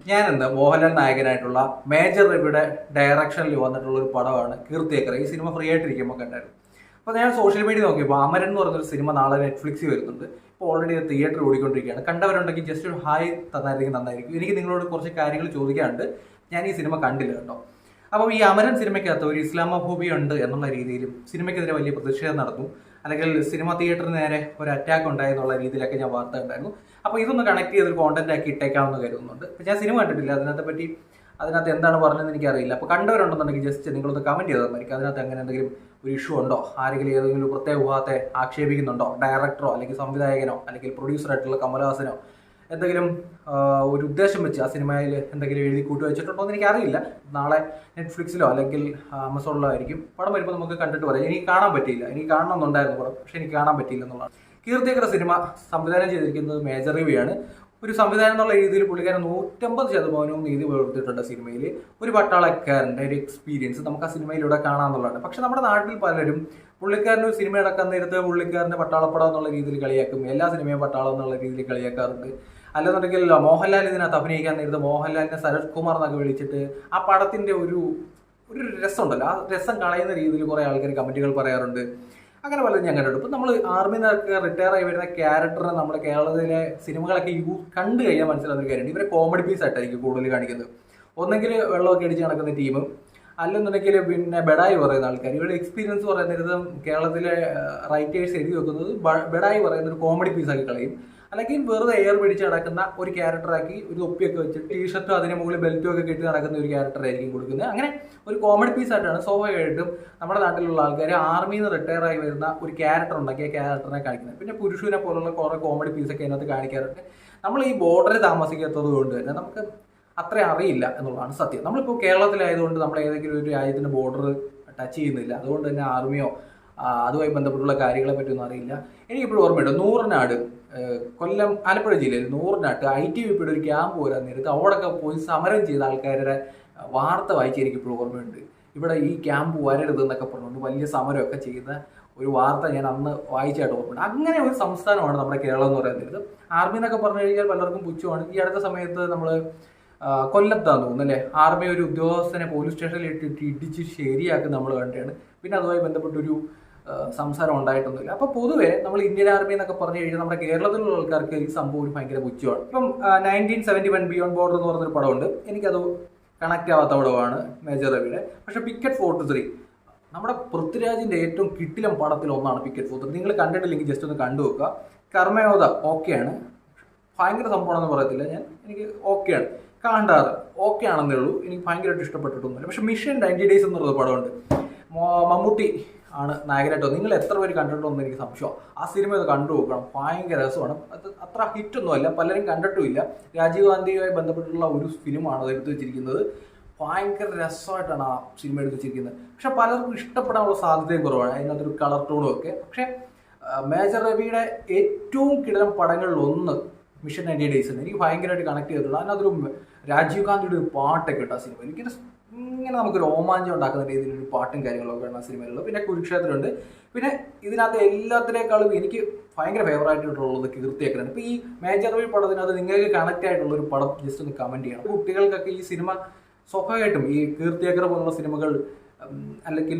ഞാനെന്ത് മോഹൻലാൽ നായകനായിട്ടുള്ള മേജർ രവിയുടെ ഡയറക്ഷനിൽ വന്നിട്ടുള്ള ഒരു പടമാണ് കീർത്തിയേക്കർ. ഈ സിനിമ ഫ്രീ ആയിട്ടിരിക്കുമ്പോൾ കണ്ടായിരുന്നു. അപ്പോൾ ഞാൻ സോഷ്യൽ മീഡിയ നോക്കിയപ്പോൾ അമരൻ എന്ന് പറഞ്ഞൊരു സിനിമ നാളെ നെറ്റ്ഫ്ലിക്സിൽ വരുന്നുണ്ട്. ഇപ്പോൾ ഓൾറെഡി തിയേറ്ററിൽ ഓടിക്കൊണ്ടിരിക്കുകയാണ്. കണ്ടവരുണ്ടെങ്കിൽ ജസ്റ്റ് ഒരു ഹായ് തന്നായിരിക്കും നന്നായിരിക്കും. എനിക്ക് നിങ്ങളോട് കുറച്ച് കാര്യങ്ങൾ ചോദിക്കാനുണ്ട്. ഞാൻ ഈ സിനിമ കണ്ടില്ല കേട്ടോ. അപ്പം ഈ അമരൻ സിനിമയ്ക്കകത്ത് ഒരു ഇസ്ലാമോഫോബിയ ഉണ്ട് എന്നുള്ള രീതിയിലും സിനിമയ്ക്കെതിരെ വലിയ പ്രതിഷേധം നടന്നു, അല്ലെങ്കിൽ സിനിമ തിയേറ്ററിന് നേരെ ഒരു അറ്റാക്ക് ഉണ്ടായി എന്നുള്ള രീതിയിലൊക്കെ ഞാൻ വാർത്ത ഉണ്ടായിരുന്നു. അപ്പോൾ ഇതൊന്ന് കണക്ട് ചെയ്തൊരു കോണ്ടന്റ് ആക്കി ഇട്ടേക്കാമെന്ന് കരുതുന്നുണ്ട്. അപ്പോൾ ഞാൻ സിനിമ കണ്ടിട്ടില്ല, അതിനകത്ത് എന്താണ് പറഞ്ഞതെന്ന് എനിക്കറിയില്ല. അപ്പോൾ കണ്ടവരുണ്ടെന്നുണ്ടെങ്കിൽ ജസ്റ്റ് നിങ്ങളൊന്ന് കമന്റ് ചെയ്താൽ മതി. അതിനകത്ത് അങ്ങനെ എന്തെങ്കിലും ഒരു ഇഷ്യൂ ഉണ്ടോ, ആരെങ്കിലും ഏതെങ്കിലും പ്രത്യേക വിഭാഗത്തെ ആക്ഷേപിക്കുന്നുണ്ടോ, ഡയറക്ടറോ അല്ലെങ്കിൽ സംവിധായകനോ അല്ലെങ്കിൽ പ്രൊഡ്യൂസറായിട്ടുള്ള കമലഹാസനോ എന്തെങ്കിലും ഒരു ഉദ്ദേശം വെച്ച് ആ സിനിമയിൽ എന്തെങ്കിലും എഴുതി കൂട്ടി വെച്ചിട്ടുണ്ടോ എന്ന് എനിക്കറിയില്ല. നാളെ നെറ്റ്ഫ്ലിക്സിലോ അല്ലെങ്കിൽ ആമസോണിലോ ആയിരിക്കും. പടം വരുമ്പോൾ നമുക്ക് കണ്ടിട്ട് പറയാം. എനിക്ക് കാണാൻ പറ്റിയില്ല, എനിക്ക് കാണണമെന്നുണ്ടായിരുന്നു പടം, പക്ഷെ എനിക്ക് കാണാൻ പറ്റിയില്ല എന്നുള്ളതാണ്. കീർത്തിയേക്കർ സിനിമ സംവിധാനം ചെയ്തിരിക്കുന്നത് മേജർ രവിയാണ്. ഒരു സംവിധാനം എന്നുള്ള രീതിയിൽ പുള്ളിക്കാരൻ 150% നീതി പുലർത്തിയിട്ടുണ്ട് സിനിമയിൽ. ഒരു പട്ടാളക്കാരൻ്റെ ഒരു എക്സ്പീരിയൻസ് നമുക്ക് ആ സിനിമയിലൂടെ കാണാമെന്നുള്ളതാണ്. പക്ഷെ നമ്മുടെ നാട്ടിൽ പലരും പുള്ളിക്കാരന് ഒരു സിനിമ അടക്കാൻ നേരത്ത് പുള്ളിക്കാരൻ്റെ പട്ടാളപ്പടം എന്നുള്ള രീതിയിൽ കളിയാക്കും. എല്ലാ സിനിമയും പട്ടാളം എന്നുള്ള രീതിയിൽ കളിയാക്കാറുണ്ട്. അല്ലെന്നുണ്ടെങ്കിൽ മോഹൻലാൽ ഇതിനകത്ത് അഭിനയിക്കാൻ നേരത്ത് മോഹൻലാലിനെ സരത് കുമാർ എന്നൊക്കെ വിളിച്ചിട്ട് ആ പടത്തിന്റെ ഒരു രസമുണ്ടല്ലോ, ആ രസം കളയുന്ന രീതിയിൽ കുറെ ആൾക്കാർ കമന്റുകൾ പറയാറുണ്ട്. അങ്ങനെ പലതും ഞാൻ കണ്ടിട്ടുണ്ട്. ഇപ്പം നമ്മൾ ആർമിയിൽ നിന്നൊക്കെ റിട്ടയർ ആയി വരുന്ന ക്യാരക്ടറിനെ നമ്മുടെ കേരളത്തിലെ സിനിമകളൊക്കെ കണ്ടു കഴിഞ്ഞാൽ മനസ്സിലാവുന്ന ഒരു കാര്യമുണ്ട്. ഇവരെ കോമഡി പീസ് ആയിട്ടായിരിക്കും കൂടുതൽ കാണിക്കുന്നത്. ഒന്നെങ്കിൽ വെള്ളമൊക്കെ അടിച്ച് നടക്കുന്ന ടീമും, അല്ലെന്നുണ്ടെങ്കിൽ പിന്നെ ബെഡായി പറയുന്ന ആൾക്കാർ. ഇവരുടെ എക്സ്പീരിയൻസ് പറയുന്നത് കേരളത്തിലെ റൈറ്റേഴ്സ് എഴുതി വെക്കുന്നത് ബെഡായി പറയുന്ന ഒരു കോമഡി പീസാക്കി കളയും. അല്ലെങ്കിൽ വെറുതെ എയർ പിടിച്ച് നടക്കുന്ന ഒരു ക്യാരക്ടറാക്കി ഒരു തൊപ്പിയൊക്കെ വെച്ച് ടീഷർട്ടും അതിന് മുകളിൽ ബെൽറ്റും ഒക്കെ കെട്ടി നടക്കുന്ന ഒരു ക്യാരക്ടറായിരിക്കും കൊടുക്കുന്നത്. അങ്ങനെ ഒരു കോമഡി പീസായിട്ടാണ് സ്വാഭാവികമായിട്ടും നമ്മുടെ നാട്ടിലുള്ള ആൾക്കാർ ആർമിയിൽ നിന്ന് റിട്ടയർ ആയി വരുന്ന ഒരു ക്യാരക്ടർ ഉണ്ടാക്കിയ ക്യാരക്ടറിനെ കാണിക്കുന്നത്. പിന്നെ പുരുഷനെ പോലുള്ള കുറേ കോമഡി പീസൊക്കെ അതിനകത്ത് കാണിക്കാറുണ്ട്. നമ്മൾ ഈ ബോർഡറിൽ താമസിക്കാത്തത് കൊണ്ട് തന്നെ നമുക്ക് അത്ര അറിയില്ല എന്നുള്ളതാണ് സത്യം. നമ്മളിപ്പോൾ കേരളത്തിലായതുകൊണ്ട് നമ്മൾ ഏതെങ്കിലും ഒരു രാജ്യത്തിൻ്റെ ബോർഡർ ടച്ച് ചെയ്യുന്നില്ല. അതുകൊണ്ട് തന്നെ ആർമിയോ അതുമായി ബന്ധപ്പെട്ടുള്ള കാര്യങ്ങളെ പറ്റിയൊന്നും അറിയില്ല. എനിക്കിപ്പോഴും ഓർമ്മയുണ്ട്, നൂറിനാട്, കൊല്ലം ആലപ്പുഴ ജില്ലയിൽ നൂറിനാട്ട് ITBP ഒരു ക്യാമ്പ് വരാൻ നേരത്ത് അവിടെയൊക്കെ പോയി സമരം ചെയ്ത ആൾക്കാരുടെ വാർത്ത വായിച്ച് എനിക്കിപ്പോഴും ഓർമ്മയുണ്ട്. ഇവിടെ ഈ ക്യാമ്പ് വരരുത് എന്നൊക്കെ പറഞ്ഞുകൊണ്ട് വലിയ സമരമൊക്കെ ചെയ്ത ഒരു വാർത്ത ഞാൻ അന്ന് വായിച്ചായിട്ട് ഓർമ്മയുണ്ട്. അങ്ങനെ ഒരു സംസ്ഥാനമാണ് നമ്മുടെ കേരളം എന്ന് പറയുന്നത്. ആർമി എന്നൊക്കെ പറഞ്ഞു കഴിഞ്ഞാൽ പലർക്കും പുച്ഛമാണ്. ഈ അടുത്ത സമയത്ത് നമ്മൾ കൊല്ലത്താന്ന് തോന്നുന്നു അല്ലേ, ആർമി ഒരു ഉദ്യോഗസ്ഥനെ പോലീസ് സ്റ്റേഷനിൽ ഇട്ടിട്ട് ഇടിച്ച് ശരിയാക്കി നമ്മൾ കണ്ടാണ്. പിന്നെ അതുമായി ബന്ധപ്പെട്ടൊരു സംസാരം ഉണ്ടായിട്ടൊന്നുമില്ല. അപ്പോൾ പൊതുവെ നമ്മൾ ഇന്ത്യൻ ആർമി എന്നൊക്കെ പറഞ്ഞു കഴിഞ്ഞാൽ നമ്മുടെ കേരളത്തിലുള്ള ആൾക്കാർക്ക് ഈ സംഭവം ഒരു ഭയങ്കര പുച്ഛമാണ്. ഇപ്പം 1971 ബിയോണ്ട് ബോർഡർ എന്ന് പറഞ്ഞൊരു പടമുണ്ട്. എനിക്കത് കണക്ട് ആവാത്ത പടമാണ് മേജർ രവിയുടെ. പക്ഷെ പിക്കറ്റ് 43 നമ്മുടെ പൃഥ്വിരാജിന്റെ ഏറ്റവും കിട്ടിലം പടത്തിൽ ഒന്നാണ് പിക്കറ്റ് 43. നിങ്ങൾ കണ്ടിട്ടില്ലെങ്കിൽ ജസ്റ്റ് ഒന്ന് കണ്ടു നോക്കുക. കർമ്മയോധ ഓക്കെയാണ്, ഭയങ്കര സംഭവമാണെന്ന് പറയത്തില്ല ഞാൻ, എനിക്ക് ഓക്കെയാണ്. കാണ്ടാറ് ഓക്കെ ആണെന്നേ ഉള്ളൂ, എനിക്ക് ഭയങ്കരമായിട്ട് ഇഷ്ടപ്പെട്ടിട്ടൊന്നുമില്ല. പക്ഷെ മിഷൻ 90 ഡേയ്സ് എന്ന് പറയുന്ന പടമുണ്ട്, മമ്മൂട്ടി ആണ് നായകനായിട്ടോ. നിങ്ങൾ എത്ര പേര് കണ്ടിട്ടുണ്ടെന്ന് എനിക്ക് സംശയം. ആ സിനിമ അത് കണ്ടു നോക്കണം, ഭയങ്കര രസമാണ്. അത് അത്ര ഹിറ്റൊന്നുമല്ല, പലരും കണ്ടിട്ടുമില്ല. രാജീവ് ഗാന്ധിയുമായി ബന്ധപ്പെട്ടുള്ള ഒരു ഫിലിമാണ് അത് എടുത്തു വെച്ചിരിക്കുന്നത്. ഭയങ്കര രസമായിട്ടാണ് ആ സിനിമ എടുത്തു വെച്ചിരിക്കുന്നത്. പക്ഷെ പലർക്കും ഇഷ്ടപ്പെടാനുള്ള സാധ്യതയും കുറവാണ്, അതിനകത്തൊരു കളർ ടോണും ഒക്കെ. പക്ഷെ മേജർ രവിയുടെ ഏറ്റവും കിടലൻ പടങ്ങളിൽ ഒന്ന് മിഷൻ 90 ഡേയ്സ് ഉണ്ട്. എനിക്ക് ഭയങ്കരമായിട്ട് കണക്ട് ചെയ്തിട്ടുണ്ട്. അതിനകത്തൊരു രാജീവ് ഗാന്ധിയുടെ ഒരു പാട്ടൊക്കെ ഉണ്ട് ആ സിനിമ. എനിക്ക് ഇങ്ങനെ നമുക്ക് രോമാഞ്ചം ഉണ്ടാക്കുന്ന രീതിയിലൊരു പാട്ടും കാര്യങ്ങളൊക്കെ ആണ് ആ സിനിമയിലുള്ളത്. പിന്നെ കുരുക്ഷേത്രമുണ്ട്. പിന്നെ ഇതിനകത്ത് എല്ലാത്തിനേക്കാളും എനിക്ക് ഭയങ്കര ഫേവറായിട്ടുള്ളത് കീർത്തിയേക്കറാണ്. ഇപ്പോൾ ഈ മേജർ രവി പടത്തിനകത്ത് നിങ്ങൾക്ക് കണക്ട് ആയിട്ടുള്ള ഒരു പടം ജസ്റ്റ് ഒന്ന് കമന്റ് ചെയ്യണം. കുട്ടികൾക്കൊക്കെ ഈ സിനിമ സ്വാഭാവികമായിട്ടും ഈ കീർത്തിയേക്കർ പോലുള്ള സിനിമകൾ അല്ലെങ്കിൽ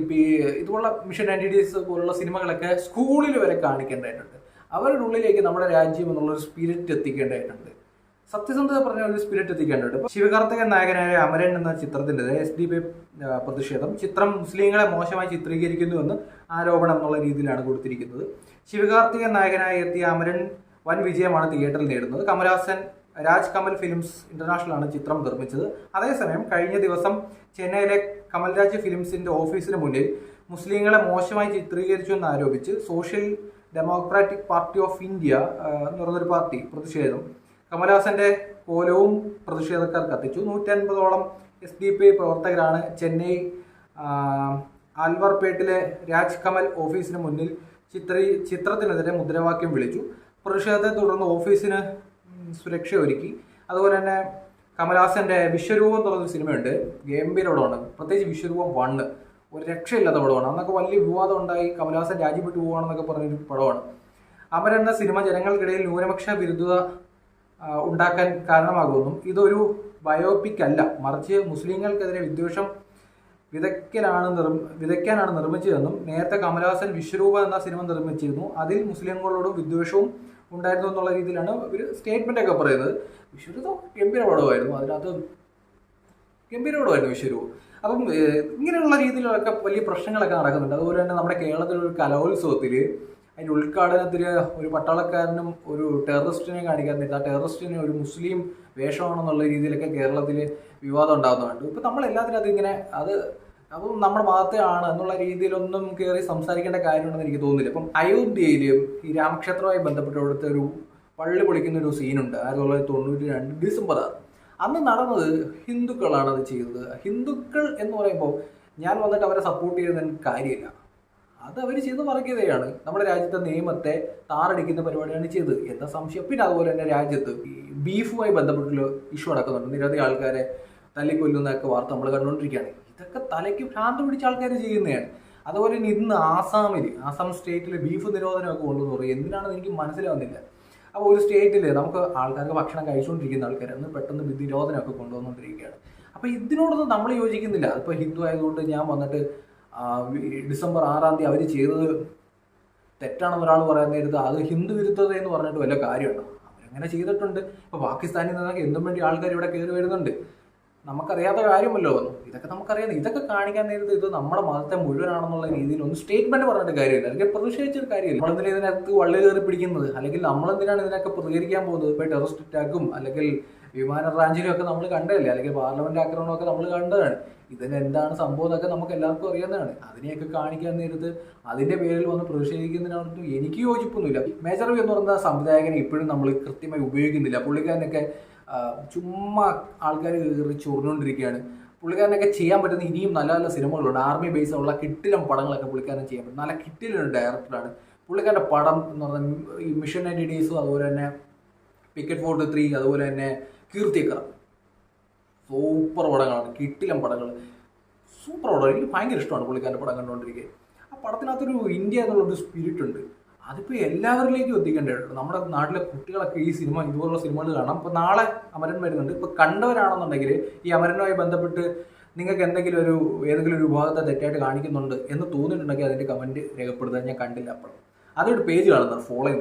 ഇതുപോലുള്ള മിഷൻ 90 ഡേയ്സ് പോലുള്ള സിനിമകളൊക്കെ സ്കൂളിൽ വരെ കാണിക്കേണ്ടതായിട്ടുണ്ട്. അവരുടെ ഉള്ളിലേക്ക് നമ്മുടെ രാജ്യം എന്നുള്ളൊരു സ്പിരിറ്റ് എത്തിക്കേണ്ടതായിട്ടുണ്ട്. സത്യസന്ധത പറഞ്ഞ ഒരു സ്പിരിറ്റ് എത്തിക്കേണ്ടതുണ്ട്. ഇപ്പോൾ ശിവകാർത്തികൻ നായകനായ അമരൻ എന്ന ചിത്രത്തിൻ്റെ SDP പ്രതിഷേധം, ചിത്രം മുസ്ലിങ്ങളെ മോശമായി ചിത്രീകരിക്കുന്നുവെന്ന് ആരോപണം എന്നുള്ള രീതിയിലാണ് കൊടുത്തിരിക്കുന്നത്. ശിവകാർത്തികൻ നായകനായി എത്തിയ അമരൻ വൻ വിജയമാണ് തിയേറ്ററിൽ നേടുന്നത്. കമൽഹാസൻ രാജ് കമൽ ഫിലിംസ് ഇന്റർനാഷണൽ ആണ് ചിത്രം നിർമ്മിച്ചത്. അതേസമയം കഴിഞ്ഞ ദിവസം ചെന്നൈയിലെ കമൽരാജ് ഫിലിംസിന്റെ ഓഫീസിന് മുന്നിൽ മുസ്ലിങ്ങളെ മോശമായി ചിത്രീകരിച്ചു എന്ന് ആരോപിച്ച് social democratic party of India എന്ന് പറയുന്നൊരു പാർട്ടി പ്രതിഷേധം, കമൽഹാസന്റെ കോലവും പ്രതിഷേധക്കാർ കത്തിച്ചു. 150ഓളം SDP പ്രവർത്തകരാണ് ചെന്നൈ ആൽവർപേട്ടിലെ രാജ് കമൽ ഓഫീസിന് മുന്നിൽ ചിത്രത്തിനെതിരെ മുദ്രാവാക്യം വിളിച്ചു. പ്രതിഷേധത്തെ തുടർന്ന് ഓഫീസിന് സുരക്ഷ ഒരുക്കി. അതുപോലെ തന്നെ കമൽഹാസന്റെ വിശ്വരൂപം എന്ന് പറഞ്ഞൊരു സിനിമയുണ്ട്, ഗംഭീര പടമാണ്. പ്രത്യേകിച്ച് വിശ്വരൂപം 1 ഒരു രക്ഷയില്ലാത്ത പടമാണ്. അന്നൊക്കെ വലിയ വിവാദം ഉണ്ടായി, കമൽഹാസൻ രാജ്യപ്പെട്ടു പോവുകയാണെന്നൊക്കെ പറഞ്ഞൊരു പടമാണ്. അമരൻ എന്ന സിനിമ ജനങ്ങൾക്കിടയിൽ ന്യൂനപക്ഷ വിരുദ്ധത ഉണ്ടാക്കാൻ കാരണമാകുമെന്നും ഇതൊരു ബയോപിക് അല്ല, മറിച്ച് മുസ്ലിങ്ങൾക്കെതിരെ വിദ്വേഷം വിതയ്ക്കാനാണ് നിർമ്മിച്ചതെന്നും നേരത്തെ കമലഹാസൻ വിശ്വരൂപ എന്ന സിനിമ നിർമ്മിച്ചിരുന്നു, അതിൽ മുസ്ലിങ്ങളോടും വിദ്വേഷവും ഉണ്ടായിരുന്നു എന്നുള്ള രീതിയിലാണ് ഒരു സ്റ്റേറ്റ്മെന്റ് ഒക്കെ പറയുന്നത്. വിശ്വരൂപ ഗംഭീര പടമായിരുന്നു, അതിനകത്ത് ഗംഭീര പടമായിരുന്നു വിശ്വരൂപ. അപ്പം ഇങ്ങനെയുള്ള രീതിയിലൊക്കെ വലിയ പ്രശ്നങ്ങളൊക്കെ നടക്കുന്നുണ്ട്. അതുപോലെ തന്നെ നമ്മുടെ കേരളത്തിലൊരു കലോത്സവത്തിൽ അതിൻ്റെ ഉദ്ഘാടനത്തിന് ഒരു പട്ടാളക്കാരനും ഒരു ടെററിസ്റ്റിനെ കാണിക്കാൻ നേരത്തെ ആ ടെററിസ്റ്റിനെ ഒരു മുസ്ലിം വേഷമാണെന്നുള്ള രീതിയിലൊക്കെ കേരളത്തിൽ വിവാദം ഉണ്ടാകുന്നുണ്ട്. ഇപ്പം നമ്മളെല്ലാത്തിനും അതിങ്ങനെ അതും നമ്മുടെ മതത്തെ ആണ് എന്നുള്ള രീതിയിലൊന്നും കയറി സംസാരിക്കേണ്ട കാര്യമുണ്ടെന്ന് എനിക്ക് തോന്നുന്നില്ല. ഇപ്പം അയോധ്യയിൽ ഈ രാമക്ഷേത്രവുമായി ബന്ധപ്പെട്ട് അവിടുത്തെ ഒരു പള്ളി പൊളിക്കുന്ന ഒരു സീനുണ്ട് 1992 ഡിസംബർ 6. അന്ന് നടന്നത് ഹിന്ദുക്കളാണ് അത് ചെയ്തത്. ഹിന്ദുക്കൾ എന്ന് പറയുമ്പോൾ ഞാൻ വന്നിട്ട് അവരെ സപ്പോർട്ട് ചെയ്യുന്നതിന് കാര്യമില്ല, അത് അവർ ചെയ്ത് മറക്കുകയാണ്. നമ്മുടെ രാജ്യത്തെ നിയമത്തെ താറടിക്കുന്ന പരിപാടിയാണ് ചെയ്തത്, എന്താ സംശയം. പിന്നെ അതുപോലെ തന്നെ രാജ്യത്ത് ഈ ബീഫുമായി ബന്ധപ്പെട്ടുള്ള ഇഷ്യൂ നടക്കുന്നുണ്ട്. നിരവധി ആൾക്കാരെ തല്ലിക്കൊല്ലുന്നതൊക്കെ വാർത്ത നമ്മൾ കണ്ടുകൊണ്ടിരിക്കുകയാണ്. ഇതൊക്കെ തലയ്ക്ക് ഭ്രാന്ത് പിടിച്ച ആൾക്കാർ ചെയ്യുന്നതാണ്. അതുപോലെ തന്നെ ഇന്ന് ആസാം സ്റ്റേറ്റിൽ ബീഫ് നിരോധനമൊക്കെ കൊണ്ടുവന്ന് പറയും. എന്തിനാണെന്ന് എനിക്ക് മനസ്സിലാവുന്നില്ല. അപ്പോൾ ഒരു സ്റ്റേറ്റിൽ നമുക്ക് ആൾക്കാർക്ക് ഭക്ഷണം കഴിച്ചുകൊണ്ടിരിക്കുന്ന ആൾക്കാർ അന്ന് പെട്ടെന്ന് നിരോധനമൊക്കെ കൊണ്ടുവന്നുകൊണ്ടിരിക്കുകയാണ്. അപ്പോൾ ഇതിനോടൊന്നും നമ്മൾ യോജിക്കുന്നില്ല. അതിപ്പോൾ ഹിന്ദു ആയതുകൊണ്ട് ഞാൻ വന്നിട്ട് ഡിസംബർ 6 അവർ ചെയ്തത് തെറ്റാണെന്ന് ഒരാൾ പറയാൻ നേരത്ത് അത് ഹിന്ദു വിരുദ്ധത എന്ന് പറഞ്ഞിട്ട് വല്ല കാര്യമുണ്ടോ? അവരങ്ങനെ ചെയ്തിട്ടുണ്ട്. ഇപ്പോൾ പാകിസ്ഥാനിൽ നിന്നൊക്കെ എന്തും വേണ്ടി ആൾക്കാർ ഇവിടെ കയറി വരുന്നുണ്ട്. നമുക്കറിയാത്ത കാര്യമല്ലോ ഒന്നും, ഇതൊക്കെ നമുക്കറിയാം. ഇതൊക്കെ കാണിക്കാൻ നേരത്ത് ഇത് നമ്മുടെ മതത്തെ മുഴുവനാണെന്നുള്ള രീതിയിൽ ഒന്ന് സ്റ്റേറ്റ്മെന്റ് പറഞ്ഞിട്ട് കാര്യമില്ല, അല്ലെങ്കിൽ പ്രതിഷേധിച്ചൊരു കാര്യമില്ല. നമ്മളെന്തിനാണ് ഇതിനകത്ത് വള്ളി കയറി പിടിക്കുന്നത്, അല്ലെങ്കിൽ നമ്മളെന്തിനാണ് ഇതിനൊക്കെ പ്രതികരിക്കാൻ പോകുന്നത്? ഇപ്പോൾ ടെററിസ്റ്റ് അറ്റാക്കും അല്ലെങ്കിൽ വിമാന റാഞ്ചിലും ഒക്കെ നമ്മൾ കണ്ടതല്ലേ, അല്ലെങ്കിൽ പാർലമെന്റ് ആക്രമണമൊക്കെ നമ്മൾ കണ്ടതാണ്. ഇതിന് എന്താണ് സംഭവം എന്നൊക്കെ നമുക്ക് എല്ലാവർക്കും അറിയാവുന്നതാണ്. അതിനെയൊക്കെ കാണിക്കാൻ നേരത്ത് അതിന്റെ പേരിൽ വന്ന് പ്രതിഷേധിക്കുന്നതിനകത്തും എനിക്ക് യോജിപ്പൊന്നുമില്ല. മേജർ രവി എന്ന് പറയുന്ന സംവിധായകനെ ഇപ്പോഴും നമ്മൾ കൃത്യമായി ഉപയോഗിക്കുന്നില്ല. പുള്ളിക്കാരനൊക്കെ ചുമ്മാ ആൾക്കാർ കയറി ചൊറിഞ്ഞുകൊണ്ടിരിക്കുകയാണ്. പുള്ളിക്കാരനൊക്കെ ചെയ്യാൻ പറ്റുന്ന ഇനിയും നല്ല നല്ല സിനിമകളുണ്ട്. ആർമി ബേസ് ഉള്ള കിട്ടിലം പടങ്ങളൊക്കെ പുള്ളിക്കാരൻ ചെയ്യാൻ പറ്റും. നല്ല കിട്ടിലൊരു ഡയറക്ടറാണ് പുള്ളിക്കാരൻ്റെ. പടം എന്ന് പറഞ്ഞാൽ ഈ മിഷൻ 90 ഡേയ്സും അതുപോലെ തന്നെ പിക്കറ്റ് ഫോർട്ട് 3 അതുപോലെ തന്നെ കീർത്തിയക്കറ സൂപ്പർ പടങ്ങളാണ്, കിട്ടിലം പടങ്ങൾ, സൂപ്പർ പടം. എനിക്ക് ഭയങ്കര ഇഷ്ടമാണ് പുള്ളിക്കാരൻ്റെ പടം കണ്ടുകൊണ്ടിരിക്കുക. ആ പടത്തിനകത്തൊരു ഇന്ത്യ എന്നുള്ളൊരു സ്പിരിറ്റ് ഉണ്ട്. അതിപ്പോൾ എല്ലാവരിലേക്കും എത്തിക്കേണ്ടതായിട്ടുണ്ട്. നമ്മുടെ നാട്ടിലെ കുട്ടികളൊക്കെ ഈ സിനിമ ഇതുപോലുള്ള സിനിമകൾ കാണാം. ഇപ്പോൾ നാളെ അമരൻ വരുന്നുണ്ട്. ഇപ്പോൾ കണ്ടവരാണെന്നുണ്ടെങ്കിൽ ഈ അമരനുമായി ബന്ധപ്പെട്ട് നിങ്ങൾക്ക് ഏതെങ്കിലും ഒരു വിഭാഗത്തെ തെറ്റായിട്ട് കാണിക്കുന്നുണ്ട് എന്ന് തോന്നിയിട്ടുണ്ടെങ്കിൽ അതിൻ്റെ കമൻറ്റ് രേഖപ്പെടുത്താൻ. ഞാൻ കണ്ടില്ല, അപ്പോൾ അതൊരു പേജ് കാണുന്നത് ഫോളോ ചെയ്ത്